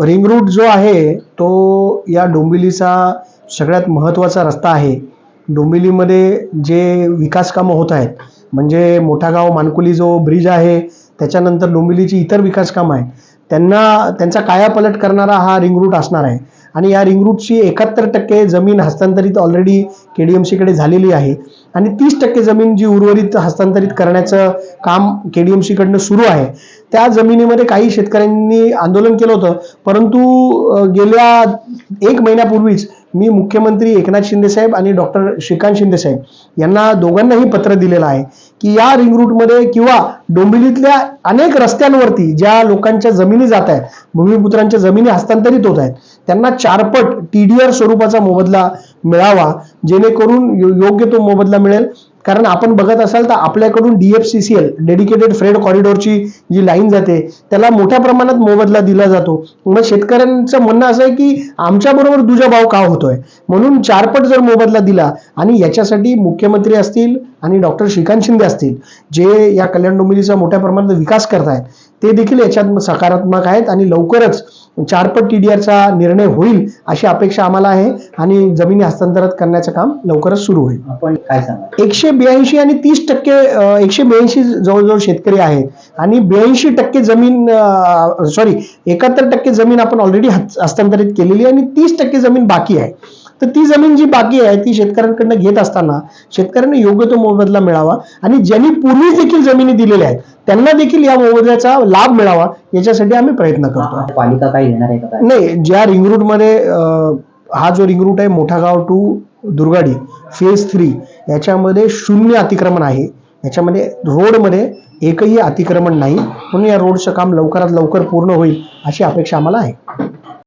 Ring route जो आहे तो या डोंबिवलीचा सगळ्यात महत्त्वाचा रस्ता आहे। डोंबिवलीमध्ये जे विकास कामं होत आहेत, म्हणजे मोठा गाव मानकुली जो ब्रिज आहे, त्याच्यानंतर डोंबिवलीची इतर विकास कामं आहेत, त्यांचा कायापालट करणारा हा रिंग रूट असणार आहे। आणि या रिंग रूटची 71% जमीन हस्तांतरित ऑलरेडी KDMCकडे झालेली आहे आणि 30% जमीन जी उर्वरित हस्तांतरित करण्याचं काम KDMCकडनं सुरू आहे। त्या जमिनीमध्ये काही शेतकऱ्यांनी आंदोलन केलं होतं, परंतु गेल्या 1 महिन्यापूर्वीच मी मुख्यमंत्री एकनाथ शिंदे साहेब आणि डॉक्टर श्रीकांत शिंदे साहेब यांना दोघांनाही पत्र दिलेलं आहे की या रिंग रूटमध्ये किंवा डोंबिवलीतल्या अनेक रस्त्यांवरती ज्या लोकांच्या जमिनी जात आहेत, भूमिपुत्रांच्या जमिनी हस्तांतरित होत आहेत, त्यांना 4 पट TDR स्वरूपाचा मोबदला मिळावा, जेणेकरून योग्य तो मोबदला मिळेल। कारण आपण बघत असाल तर आपल्याकडून DFCCL डेडिकेटेड फ्रेट कॉरिडॉरची जी लाईन जाते त्याला मोठ्या प्रमाणात मोबदला दिला जातो। मग शेतकऱ्यांचं म्हणणं असं आहे की आमच्याबरोबर दुजाभाव का होतोय, म्हणून 4 पट जर मोबदला दिला आणि याच्यासाठी मुख्यमंत्री असतील आणि डॉक्टर श्रीकांत शिंदे असतील जे या कल्याण डोंबिवलीचा मोठ्या प्रमाणात विकास करतायत ते देखील याच्यात सकारात्मक आहेत आणि लवकरच 4 पट TDRचा निर्णय होईल अशी अपेक्षा आम्हाला आहे आणि जमिनी हस्तांतरित करण्याचं काम लवकरच सुरू होईल। आपण काय सांगा 182 आणि 30% 182 जवळजवळ शेतकरी आहेत आणि 82% जमीन 71% जमीन आपण ऑलरेडी हस्तांतरित केलेली आहे आणि 30% जमीन बाकी आहे। तर ती जमीन जी बाकी आहे ती शेतकऱ्यांकडनं घेत असताना शेतकऱ्यांना योग्य तो मोबदला मिळावा आणि ज्यांनी पूर्वी देखील जमिनी दिलेल्या आहेत त्यांना देखील या मोबदल्याचा लाभ मिळावा याच्यासाठी आम्ही प्रयत्न करतो। पालिका काय घेणार आहे का? नाही, ज्या रिंग रूट मध्ये हा जो रिंग रूट आहे मोठा गाव टू दुर्गाडी फेज 3 याच्यामध्ये 0 अतिक्रमण आहे। याच्यामध्ये रोडमध्ये एकही अतिक्रमण नाही, म्हणून या रोडचं काम लवकरात लवकर पूर्ण होईल अशी अपेक्षा आम्हाला आहे।